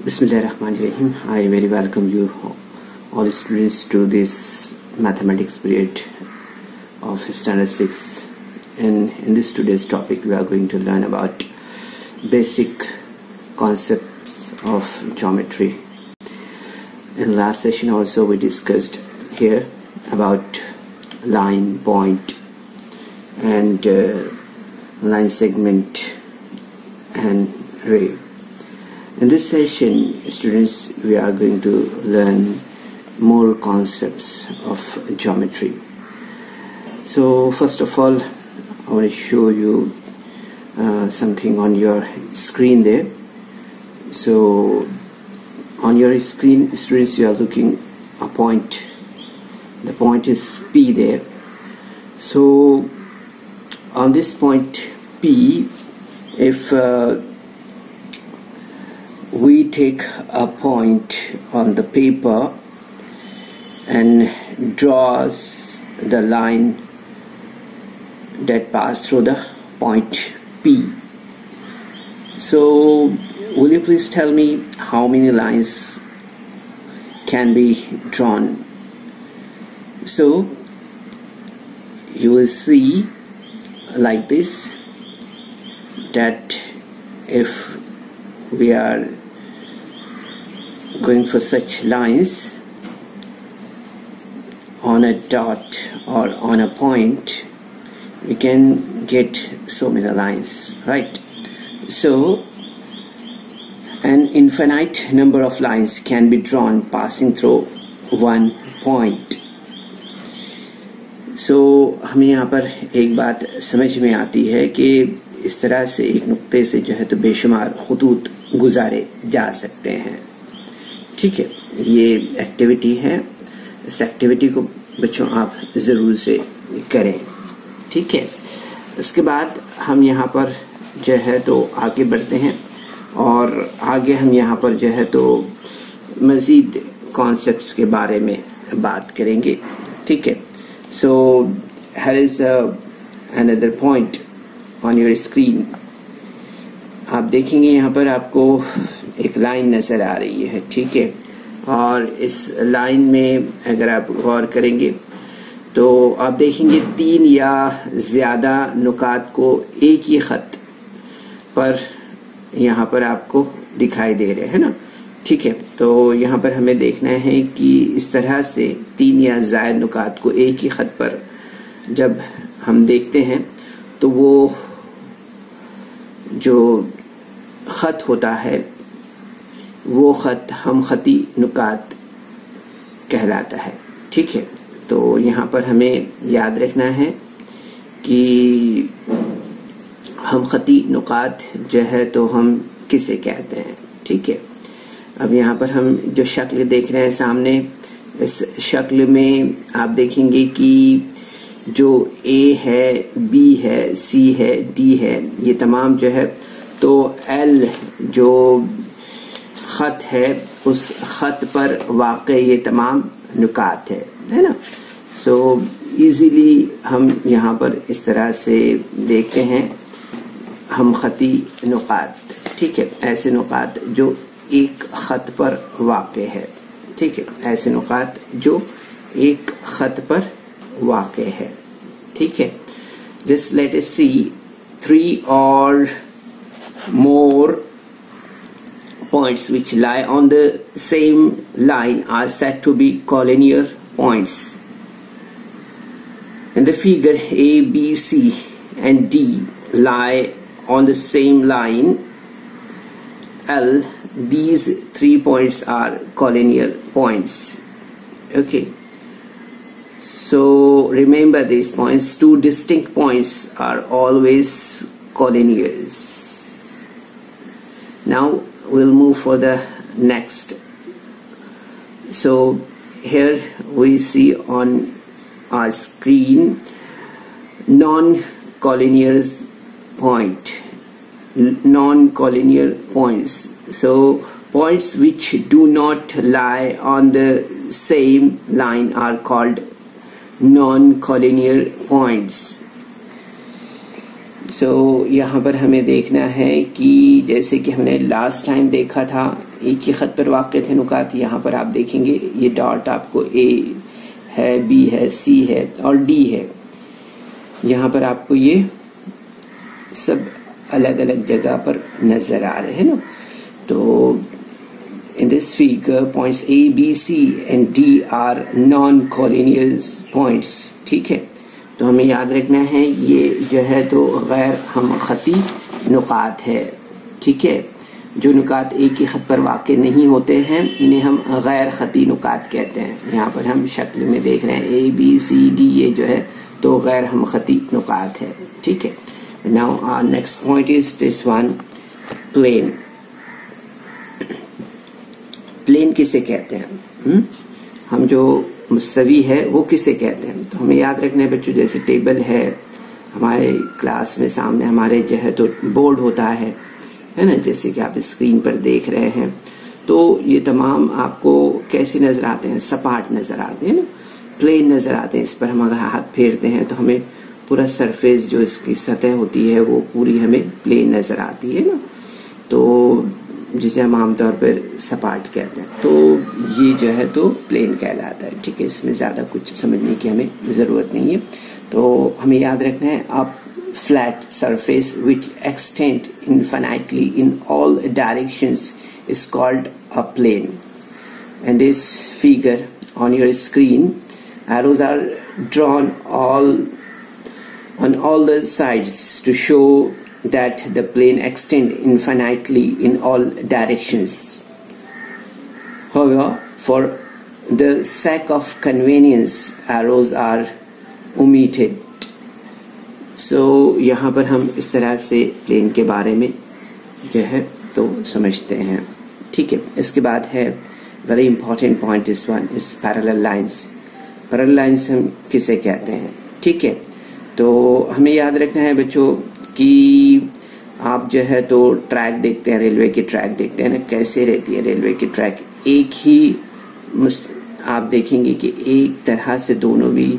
Bismillahirrahmanirrahim. I very welcome you all students to this mathematics period of standard 6, and in this today's topic we are going to learn about basic concepts of geometry. In last session also we discussed here about line, point and line segment and ray. In this session, students, we are going to learn more concepts of geometry. So first of all, I want to show you something on your screen there. So on your screen, students, you are looking a point. The point is P there. So on this point P, if we take a point on the paper and draws the line that passes through the point P. So will you please tell me how many lines can be drawn? So you will see like this, that if we are going for such lines on a dot or on a point, we can get so many lines, right? So an infinite number of lines can be drawn passing through one point. So हमें यहाँ पर एक बात समझ में आती है कि इस तरह से एक नुक्ते से जो है तो बेशुमार खुतूत गुजारे जा सकते हैं। ठीक है, ये एक्टिविटी है, इस एक्टिविटी को बच्चों आप ज़रूर से करें। ठीक है, इसके बाद हम यहाँ पर जो है तो आगे बढ़ते हैं और आगे हम यहाँ पर जो है तो मज़ीद कॉन्सेप्ट्स के बारे में बात करेंगे। ठीक है, सो here is another point on your screen. आप देखेंगे यहाँ पर आपको एक लाइन नजर आ रही है। ठीक है, और इस लाइन में अगर आप गौर करेंगे तो आप देखेंगे 3 या ज़्यादा नुकात को एक ही ख़त पर यहाँ पर आपको दिखाई दे रहे हैं ना। ठीक है, तो यहाँ पर हमें देखना है कि इस तरह से 3 या ज़ायद नुकात को एक ही ख़त पर जब हम देखते हैं तो वो जो ख़त होता है वो ख़त हम ख़ती नुकात कहलाता है। ठीक है, तो यहाँ पर हमें याद रखना है कि हम ख़ती नुकात जो है तो हम किसे कहते हैं। ठीक है, अब यहाँ पर हम जो शक्ल देख रहे हैं सामने, इस शक्ल में आप देखेंगे कि जो A है, B है, C है, D है, ये तमाम जो है तो L जो ख़त है उस ख़त पर वाक़ ये तमाम नुकात है ना। सो इजीली हम यहाँ पर इस तरह से देखते हैं हम ख़ती नुकात। ठीक है, ऐसे नुकात जो एक ख़त पर वाक़ है। ठीक है, ऐसे नुकात जो एक ख़त पर वाक़ है। ठीक है, just let us see 3 or more points which lie on the same line are said to be collinear points. In the figure, A, B, C and D lie on the same line L. These 3 points are collinear points. Okay, so remember these points. 2 distinct points are always collinears. Now we'll move for the next. So here we see on our screen non-collinear point, non-collinear points. So points which do not lie on the same line are called non-collinear points. यहाँ पर हमें देखना है कि जैसे कि हमने last time देखा था एक ही खत पर वाक़े थे नुकात, यहाँ पर आप देखेंगे ये डॉट आपको ए है, बी है, सी है और डी है। यहाँ पर आपको ये सब अलग अलग जगह पर नजर आ रहे हैं ना। तो in this figure points A, B, C and D are non collinear points. ठीक है, तो हमें याद रखना है ये जो है तो गैर हम खती नुकात है। ठीक है, जो नुकात एक ही खत पर वाक़े नहीं होते हैं इन्हें हम गैर खती नुकात कहते हैं। यहाँ पर हम शक्ल में देख रहे हैं ए, बी, सी, डी, ये जो है तो गैर हम खती नुकात है। ठीक है, now our next point is this one, plane. Plane किसे कहते हैं? हम जो मुस्तवी है वो किसे कहते हैं? तो हमें याद रखना है बच्चों, जैसे टेबल है हमारे क्लास में, सामने हमारे जो है तो बोर्ड होता है ना, जैसे कि आप स्क्रीन पर देख रहे हैं। तो ये तमाम आपको कैसे नजर आते हैं? सपाट नजर आते हैं ना, प्लेन नजर आते हैं। इस पर हम अगर हाथ फेरते हैं तो हमें पूरा सरफेस जो इसकी सतह होती है वो पूरी हमें प्लेन नजर आती है ना, तो जिसे हम आमतौर पर सपाट कहते हैं। तो ये जो है तो प्लेन कहलाता है। ठीक है, इसमें ज़्यादा कुछ समझने की हमें ज़रूरत नहीं है। तो हमें याद रखना है आप flat surface which extend infinitely in all directions is called a plane. And this figure on your screen, arrows are drawn on all the sides to show that the plane extend infinitely in all directions. However, for the sake of convenience, arrows are omitted. यहाँ पर हम इस तरह से plane के बारे में जो है तो समझते हैं। ठीक है, इसके बाद है very important point, this one is parallel lines. Parallel lines हम किसे कहते हैं? ठीक है, तो हमें याद रखना है बच्चों कि आप जो है तो ट्रैक देखते हैं, रेलवे की ट्रैक देखते हैं ना, कैसे रहती है रेलवे की ट्रैक? एक ही आप देखेंगे कि एक तरह से दोनों भी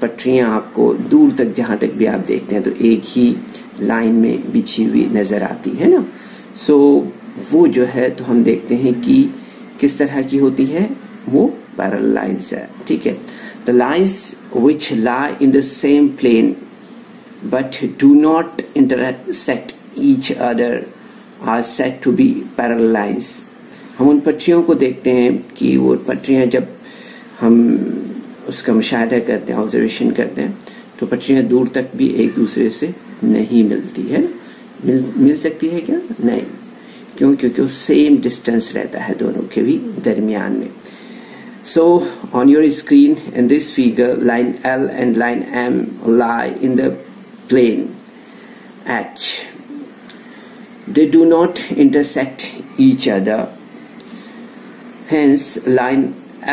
पटरियां आपको दूर तक, जहां तक भी आप देखते हैं तो एक ही लाइन में बिछी हुई नजर आती है ना। वो जो है तो हम देखते हैं कि किस तरह की होती है, वो पैरेलल लाइंस है। ठीक है, the lines which lie in the same plane but do not intersect each other are said to be parallel lines. हम उन पटरियों को देखते हैं कि वो पटरियां जब हम उसका मुशाहिदा करते हैं, ऑब्जर्वेशन करते हैं, तो पटरियां दूर तक भी एक दूसरे से नहीं मिलती है। मिल सकती है क्या? नहीं, क्यों? क्योंकि वो सेम डिस्टेंस रहता है दोनों के भी दरमियान में। So on your screen in this figure, line L and line M lie in the plane H. They do not intersect each other. Hence, line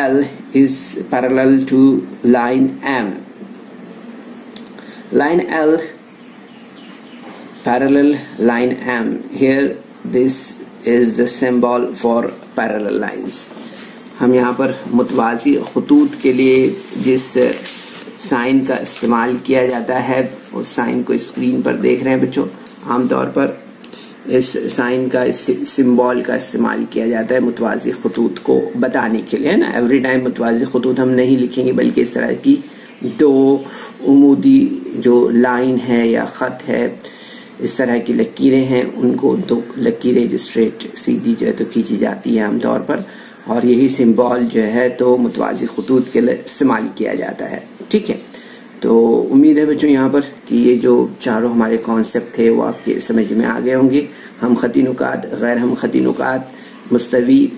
L is parallel to line M. Line L parallel line M. Here this is the symbol for parallel lines. हम यहाँ पर मुतवाज़ी खतूत के लिए जिस sign का इस्तेमाल किया जाता है उस साइन को स्क्रीन पर देख रहे हैं बच्चों। आमतौर पर इस साइन का, इस सिंबल का इस्तेमाल किया जाता है मुतवाज़ी खतूत को बताने के लिए, है ना। एवरी टाइम मुतवाज़ी खतूत हम नहीं लिखेंगे, बल्कि इस तरह की दो उमूदी जो लाइन है या ख़त है, इस तरह की लकीरें हैं, उनको दो लकीरें जो स्ट्रेट सीधी जो है तो खींची जाती है आमतौर पर, और यही सिंबल जो है तो मुतवाज़ी खतूत के लिए इस्तेमाल किया जाता है। ठीक है, तो उम्मीद है बच्चों यहाँ पर कि ये जो चारों हमारे कॉन्सेप्ट थे वो आपके समझ में आ गए होंगे। हम खती नुकात, गैर हम खती नुकात, मुस्तवी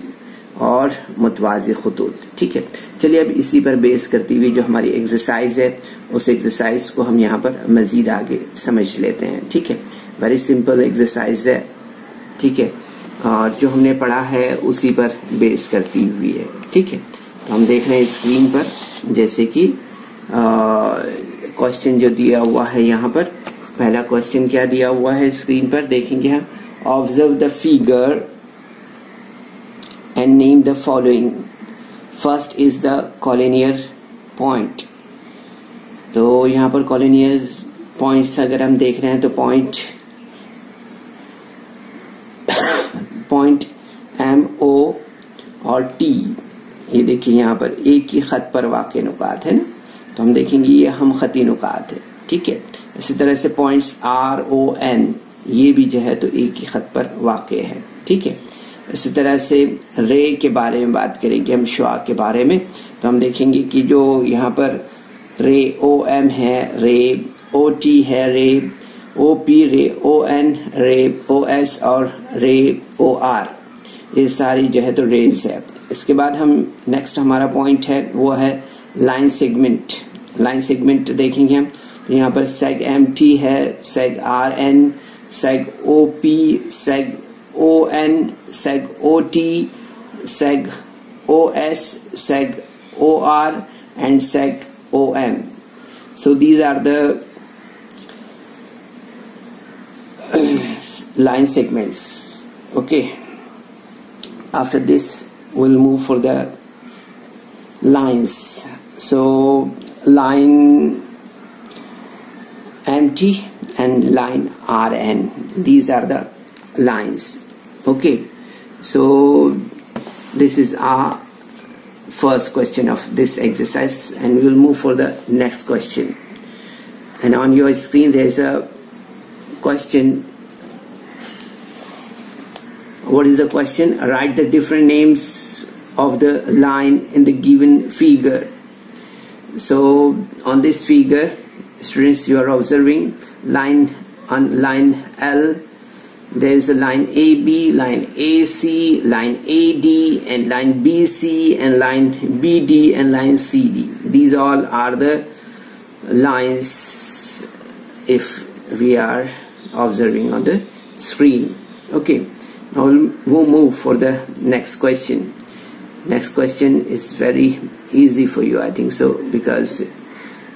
और मुतवाज़ी खतूत। ठीक है, चलिए अब इसी पर बेस करती हुई जो हमारी एक्सरसाइज है उस एक्सरसाइज को हम यहाँ पर मज़ीद आगे समझ लेते हैं। ठीक है, वेरी सिंपल एक्सरसाइज है। ठीक है, और जो हमने पढ़ा है उसी पर बेस करती हुई है। ठीक है, तो हम देख रहे हैं स्क्रीन पर जैसे कि क्वेश्चन जो दिया हुआ है यहाँ पर। पहला क्वेश्चन क्या दिया हुआ है स्क्रीन पर देखेंगे हम। Observe the figure and name the following. First is the collinear point. तो यहाँ पर कॉलिनियर पॉइंट्स अगर हम देख रहे हैं तो पॉइंट एम ओ और टी, ये देखिए यहाँ पर एक ही खत पर वाक़ नुकात है ना, तो हम देखेंगे ये हम खती नुकात है, ठीक है। इसी तरह से पॉइंट्स आर ओ एन, ये भी जो है तो एक ही खत पर वाक़ है, ठीक है। इसी तरह से रे के बारे में बात करेंगे हम, शुआ के बारे में, तो हम देखेंगे कि जो यहाँ पर रे ओ एम है, रे ओ टी है, रे ओ पी, रे ओ एन, रे ओ एस और रे ओ आर, ये सारी जो है तो रेज है। इसके बाद हम नेक्स्ट हमारा पॉइंट है वो है लाइन सेगमेंट। लाइन सेगमेंट देखेंगे हम, तो यहाँ पर सेग एम टी है, seg R N, seg O P, seg O N, seg O T, seg O S, seg O R and seg OM. So these are the line segments. Okay, after this we'll move for the lines. So line MT and line RN, these are the lines. Okay, so this is our first question of this exercise, and we will move for the next question. And on your screen there is a question. What is the question? Write the different names of the line in the given figure. So on this figure, students, you are observing line, on line L there is a line AB, line AC, line AD, and line BC, and line BD, and line CD. These all are the lines if we are observing on the screen. Okay, now we'll move for the next question. Next question is very easy for you, I think so, because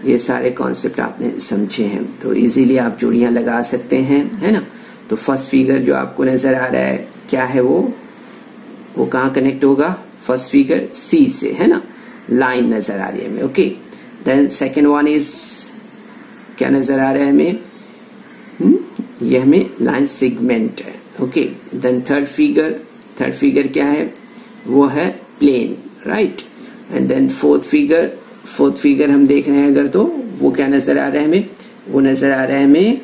ये सारे concept आपने समझे हैं, तो easily आप जोड़ियां लगा सकते हैं, है ना। तो फर्स्ट फिगर जो आपको नजर आ रहा है क्या है, वो कहाँ कनेक्ट होगा? फर्स्ट फिगर सी से, है ना, लाइन नजर आ रही है हमें। Okay, then second one is क्या नजर आ रहा है हमें? ये हमें लाइन सेगमेंट है। ओके, देन थर्ड फिगर क्या है? वो है plane, right. And then fourth figure हम देख रहे हैं अगर, तो वो क्या नजर आ रहा है हमें? वो नजर आ रहा है हमें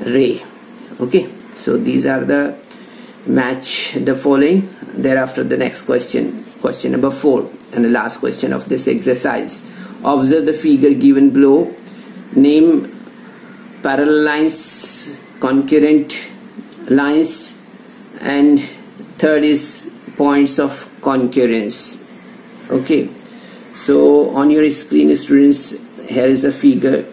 रे। Okay, so these are the match the following. Thereafter the next question number 4 and the last question of this exercise. Observe the figure given below. Name parallel lines, concurrent lines, and third is points of concurrence. Okay, so on your screen, students, here is a figure.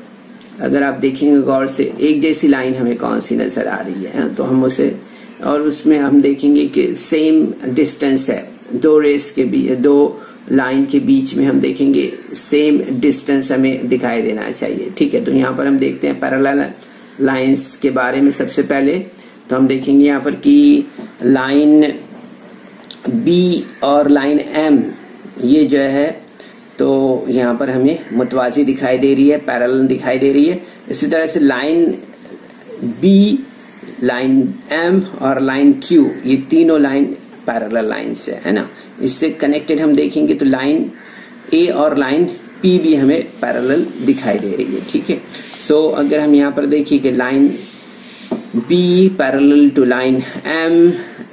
अगर आप देखेंगे गौर से, एक जैसी line हमें कौन सी नजर आ रही है, तो हम उसे, और उसमें हम देखेंगे कि सेम डिस्टेंस है दो रेस के बीच, दो लाइन के बीच में हम देखेंगे सेम डिस्टेंस हमें दिखाई देना चाहिए, ठीक है। तो यहाँ पर हम देखते हैं पैरेलल लाइंस के बारे में। सबसे पहले तो हम देखेंगे यहाँ पर कि लाइन बी और लाइन एम, ये जो है तो यहाँ पर हमें मुतवाजी दिखाई दे रही है, पैरेलल दिखाई दे रही है। इसी तरह से लाइन बी, लाइन एम और लाइन क्यू, ये तीनों लाइन पैरेलल लाइंस है ना। इससे कनेक्टेड हम देखेंगे तो लाइन ए और लाइन पी भी हमें पैरेलल दिखाई दे रही है, ठीक है। सो अगर हम यहाँ पर देखिए कि line B parallel to line M,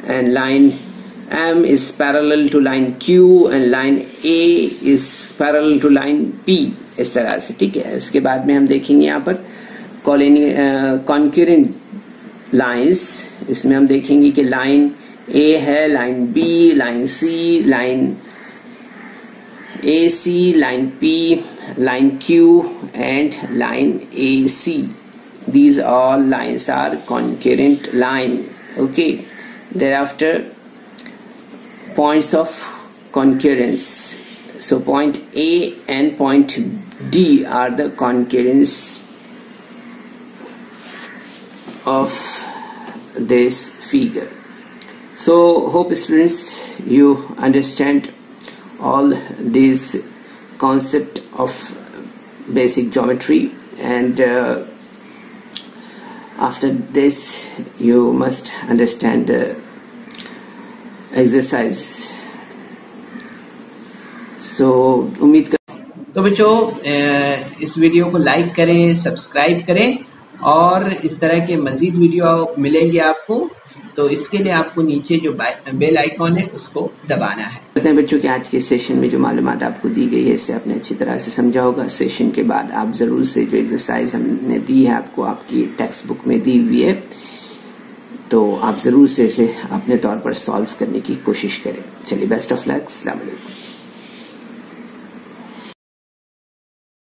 and line M is parallel to line Q, and line A is parallel to line P, इस तरह से, ठीक है। इसके बाद में हम देखेंगे यहाँ पर concurrent lines। इसमें हम देखेंगे कि लाइन A है, line B, line C, line AC, line P, line Q, and line AC. These all lines are concurrent line. Okay, thereafter points of concurrence. So point A and point D are the concurrence of this figure. So hope students you understand all these concept of basic geometry, and after this you must understand the exercise. So उम्मीद कर तो बच्चों इस video को like करें, subscribe करें और इस तरह के मज़ीद वीडियो मिलेंगे आपको। तो इसके लिए आपको नीचे जो बेल आइकॉन है उसको दबाना है। कहते हैं बच्चों कि आज के सेशन में जो मालूमात आपको दी गई है इसे आपने अच्छी तरह से समझा होगा। सेशन के बाद आप ज़रूर से जो एक्सरसाइज हमने दी है आपको आपकी टेक्स्ट बुक में दी हुई है, तो आप ज़रूर से इसे अपने तौर पर सॉल्व करने की कोशिश करें। चलिए, बेस्ट ऑफ लक, अस्सलाम वालेकुम।